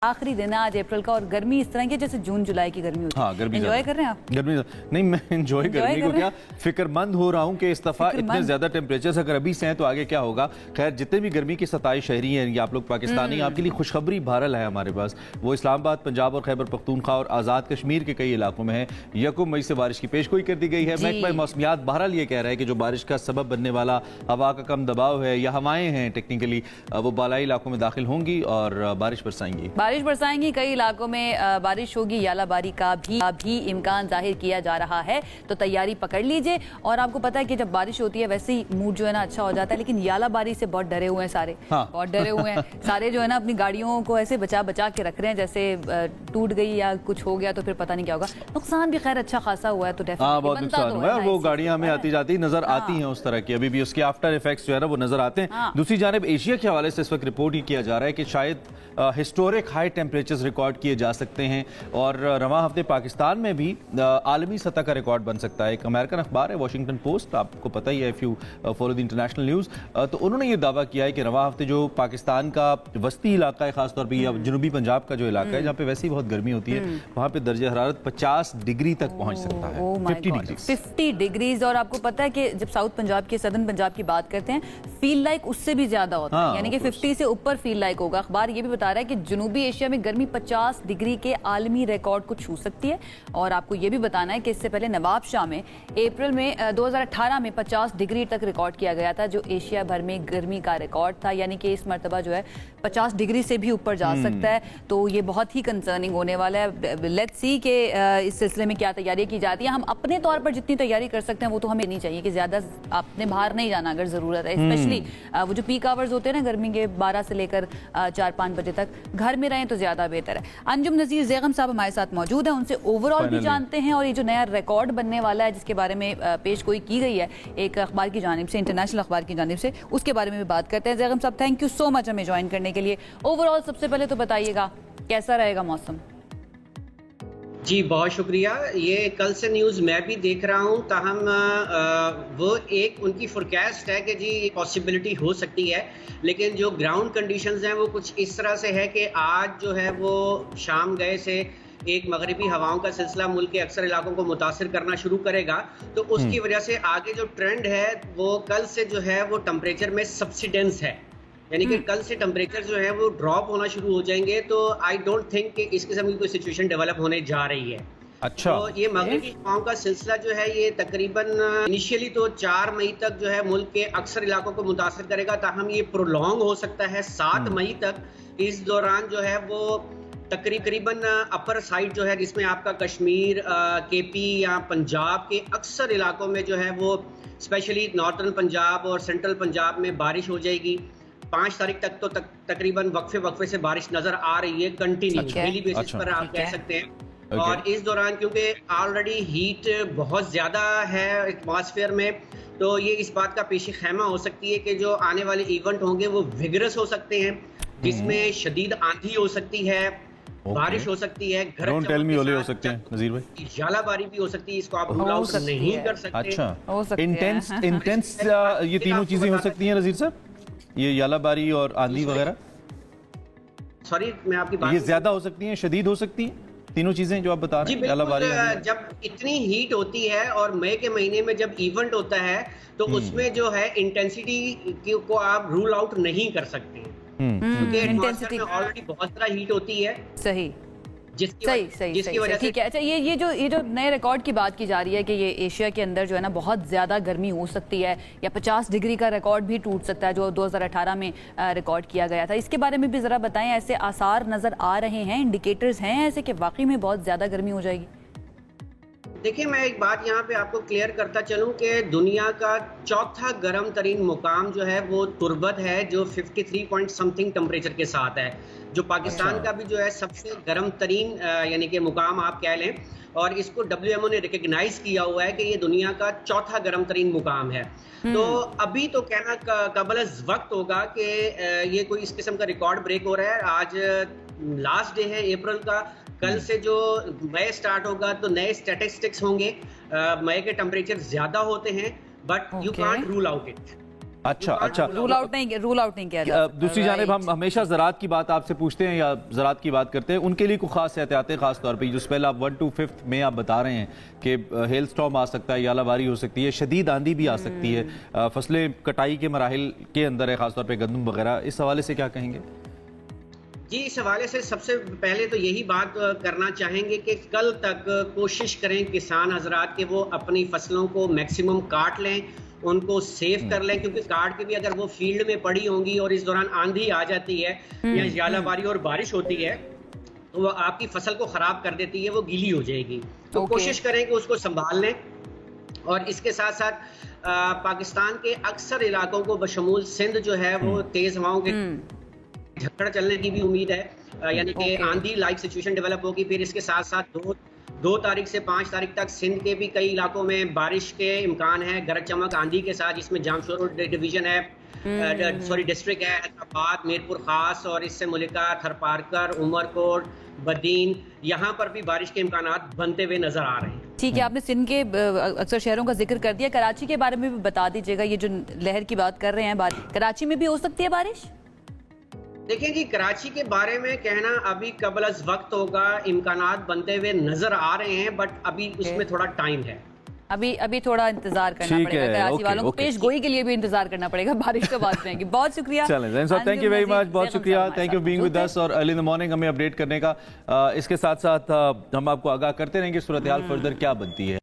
आखिरी दिन है आज अप्रैल का और गर्मी इस तरह की जैसे जून जुलाई की गर्मी होती है। हाँ, गर्मी एंजॉय कर रहे हैं आप? गर्मी नहीं, मैं एंजॉय गर्मी को क्या, फिक्रमंद हो रहा हूँ कि इस दफा इतने ज्यादा टेम्परेचर अगर अभी से हैं तो आगे क्या होगा। खैर, जितने भी गर्मी के 27 शहरी हैं या आप लोग पाकिस्तानी, आपके लिए खुशखबरी बहरहाल है हमारे पास। वो इस्लामाबाद, पंजाब और खैबर पख्तूनख्वा और आज़ाद कश्मीर के कई इलाकों में है। 1 मई से बारिश की पेशगोई कर दी गई है। महकमा मौसमियात बहरहाल ये कह रहा है कि जो बारिश का सबब बनने वाला हवा का कम दबाव है या हवाएं हैं टेक्निकली, वो बालाई इलाकों में दाखिल होंगी और बारिश बरसाएंगी। कई इलाकों में बारिश होगी। यालाबारी का भी इम्कान जाहिर किया जा रहा है, तो तैयारी पकड़ लीजिए। और आपको पता है कि जब बारिश होती है वैसे ही मूड जो है ना अच्छा हो जाता है, लेकिन यालाबारी से बहुत डरे हुए हैं सारे। हाँ। बहुत डरे हुए हैं सारे जो है ना, अपनी गाड़ियों को ऐसे बचा के रख रहे हैं जैसे टूट गई या कुछ हो गया तो फिर पता नहीं क्या होगा। नुकसान भी खैर अच्छा खासा हुआ है, तो बहुत नुकसान हुआ है और वो गाड़ियां हमें आती जाती नजर आती हैं उस तरह की, अभी भी उसके आफ्टर इफेक्ट्स जो है ना वो नजर आते हैं। दूसरी जानिब एशिया के हवाले से इस वक्त रिपोर्ट ही किया जा रहा है कि शायद हिस्टोरिक हाई टेम्परेचर्स रिकॉर्ड किए जा सकते हैं और रवां हफ्ते पाकिस्तान में भी आलमी सतह का रिकॉर्ड बन सकता है। एक अमेरिकन अखबार है वॉशिंगटन पोस्ट, आपको पता ही है if you follow the international news, तो उन्होंने ये दावा किया है कि रवां हफ्ते जो पाकिस्तान का वस्ती इलाका है, खासतौर पर या जनूबी पंजाब का जो इलाका है जहाँ पे वैसे ही बहुत गर्मी होती है, वहाँ पे दर्जा हरारत 50 डिग्री तक पहुँच सकता है। 50 डिग्रीज। और आपको पता है कि जब साउथ पंजाब की, सदर्न पंजाब की बात करते हैं, फील लाइक उससे भी ज्यादा होता है, यानी कि 50 से ऊपर फील लाइक होगा। अखबार ये भी बता रहा है कि जनूबी एशिया में गर्मी 50 डिग्री के आलमी रिकॉर्ड को छू सकती है। और आपको ये भी बताना है कि इससे पहले नवाब शाह में अप्रैल में 2018 में 50 डिग्री तक रिकॉर्ड किया गया था, जो एशिया भर में गर्मी का रिकॉर्ड था। यानी कि इस मरतबा जो है 50 डिग्री से भी ऊपर जा सकता है, तो ये बहुत ही कंसर्निंग होने वाला है। लेट्स सी कि इस सिलसिले में क्या तैयारी की जाती है। हम अपने तौर पर जितनी तैयारी कर सकते हैं वो तो हमें नहीं चाहिए कि ज्यादा आपने बाहर नहीं जाना अगर जरूरत है। स्पेशली वो जो पीक आवर्स होते हैं ना गर्मी के, 12 से लेकर 4-5 बजे तक, घर में रहें तो ज्यादा बेहतर है। अंजुम नज़ीर ज़ेगम साहब हमारे साथ मौजूद है, उनसे ओवरऑल भी जानते हैं और ये जो नया रिकॉर्ड बनने वाला है जिसके बारे में पेशगोई की गई है एक अखबार की जानिब से, इंटरनेशनल अखबार की जानिब से, उसके बारे में भी बात करते हैं। ज़ेगम साहब, थैंक यू सो मच हमें ज्वाइन करने के लिए। ओवरऑल सबसे पहले तो बताइएगा कैसा रहेगा मौसम? जी बहुत शुक्रिया। ये कल से न्यूज़ मैं भी देख रहा हूँ, ताहम वो एक उनकी फोरकास्ट है कि जी पॉसिबिलिटी हो सकती है, लेकिन जो ग्राउंड कंडीशंस हैं वो कुछ इस तरह से है कि आज जो है वो शाम गए से एक मगरिबी हवाओं का सिलसिला मुल्क के अक्सर इलाकों को मुतासिर करना शुरू करेगा, तो उसकी वजह से आगे जो ट्रेंड है वो कल से जो है वो टेम्परेचर में सब्सिडेंस है, यानी कि कल से टेम्परेचर जो है वो ड्रॉप होना शुरू हो जाएंगे। तो आई डोंट थिंक कि इस किस्म की कोई सिचुएशन डेवलप होने जा रही है। अच्छा। तो ये मगरिबी हवाओं का सिलसिला जो है ये तकरीबन इनिशियली तो 4 मई तक जो है मुल्क के अक्सर इलाकों को मुतासिर करेगा, ताहम ये प्रोलॉन्ग हो सकता है 7 मई तक। इस दौरान जो है वो तकरीबन अपर साइड जो है जिसमें आपका कश्मीर, केपी या पंजाब के अक्सर इलाकों में जो है वो स्पेशली नॉर्थर्न पंजाब और सेंट्रल पंजाब में बारिश हो जाएगी। 5 तारीख तक तो तकरीबन वक्फे से बारिश नजर आ रही है, कंटिन्यू डेली बेसिस पर आप कह सकते हैं। और इस दौरान क्योंकि ऑलरेडी हीट बहुत ज्यादा है एटमॉस्फेयर में, तो ये इस बात का पेशी खैमा हो सकती है कि जो आने वाले इवेंट होंगे वो विगरस हो सकते हैं, जिसमें शदीद आंधी हो सकती है, बारिश हो सकती है, डोंट टेल मी ओले हो सकते हैं नज़ीर भाई, यालाबारी भी हो सकती है, इसको आप रूल आउट नहीं कर सकते। अच्छा, इंटेंस ये तीनों चीजें हो सकती हैं नज़ीर साहब, ये यालाबारी और आंधी वगैरह? सॉरी मैं आपकी बात, ये ज्यादा हो सकती हैं, शदीद हो सकती हैं, तीनों चीजें जो आप बता रहे हैं? यालाबारी जब इतनी हीट होती है और मई के महीने में जब इवेंट होता है तो उसमें जो है इंटेंसिटी को आप रूल आउट नहीं कर सकते, क्योंकि एटमॉस्फेयर में ऑलरेडी बहुत ज्यादा हीट होती है। सही जिसकी वजह से ठीक है। अच्छा, ये जो नए रिकॉर्ड की बात की जा रही है कि ये एशिया के अंदर जो है ना बहुत ज्यादा गर्मी हो सकती है या 50 डिग्री का रिकॉर्ड भी टूट सकता है जो 2018 में रिकॉर्ड किया गया था, इसके बारे में भी जरा बताएं। ऐसे आसार नजर आ रहे हैं, इंडिकेटर्स हैं ऐसे कि वाकई में बहुत ज्यादा गर्मी हो जाएगी? देखिए मैं एक बात यहाँ पे आपको क्लियर करता चलूँ कि दुनिया का चौथा गर्म तरीन मुकाम जो है वो तुर्बत है, जो 53 पॉइंट समथिंग टेम्परेचर के साथ है, जो पाकिस्तान का भी जो है सबसे गर्म तरीन यानी कि मुकाम आप कह लें, और इसको WMO ने रिकग्नाइज किया हुआ है कि ये दुनिया का चौथा गर्म तरीन मुकाम है। तो अभी तो कहना कबल वक्त होगा कि ये कोई इस किस्म का रिकॉर्ड ब्रेक हो रहा है। आज लास्ट डे है अप्रैल का, कल से जो मई स्टार्ट होगा तो नए स्टैटिस्टिक्स होंगे। मई के टेम्परेचर ज्यादा होते हैं, but you can't rule out it. अच्छा रूल आउट नहीं किया जाता। दूसरी जानिब हम हमेशा ज़रात की बात आपसे पूछते हैं या ज़रात की बात करते हैं, उनके लिए कोई खास एहतियातें खास तौर पे जो स्पेल आप 1 to 5 में आप बता रहे हैं कि हेल स्टॉर्म आ सकता है, यालाबारी हो सकती है, शदीद आंधी भी आ सकती है, फसलें कटाई के मराहिल के अंदर है, खासतौर पे गंदम वगैरह, इस हवाले से क्या कहेंगे? जी, इस हवाले से सबसे पहले तो यही बात करना चाहेंगे कि कल तक कोशिश करें किसान हजरात के वो अपनी फसलों को मैक्सिमम काट लें, उनको सेव कर लें, क्योंकि काट के भी अगर वो फील्ड में पड़ी होंगी और इस दौरान आंधी आ जाती है या यालाबारी और बारिश होती है तो वो आपकी फसल को खराब कर देती है, वो गीली हो जाएगी। तो कोशिश करें कि उसको संभाल लें। और इसके साथ साथ पाकिस्तान के अक्सर इलाकों को बशमूल सिंध जो है वो तेज हवाओं के झक्कड़ चलने की भी उम्मीद है, यानी कि आंधी लाइक सिचुएशन डेवलप होगी। फिर इसके साथ साथ 2 तारीख से 5 तारीख तक सिंध के भी कई इलाकों में बारिश के इम्कान है, गरज चमक आंधी के साथ, जिसमें जामशोर डिवीजन है, डिस्ट्रिक्ट है, हैदराबाद, मीरपुर खास और इससे मुलिका, थरपारकर, उमरकोट, बदीन, यहाँ पर भी बारिश के इम्कानात बनते हुए नजर आ रहे हैं। ठीक है, आपने सिंध के अक्सर शहरों का जिक्र कर दिया, कराची के बारे में भी बता दीजिएगा। ये जो लहर की बात कर रहे हैं, कराची में भी हो सकती है बारिश? देखिए जी, कराची के बारे में कहना अभी कबल अज वक्त होगा, इम्कानात बनते हुए नजर आ रहे हैं, बट अभी उसमें थोड़ा टाइम है। अभी थोड़ा इंतजार करना पड़ेगा कराची वालों को, पेश गोई के लिए भी इंतजार करना पड़ेगा, बारिश तो बात रहेगी। बहुत शुक्रिया, थैंक यू वेरी मच, बहुत शुक्रिया, thank you being with us और अर्ली इन द मॉर्निंग हमें अपडेट करने का। इसके साथ साथ हम आपको आगाह करते रहेंगे सूरत हाल फर्दर क्या बनती है।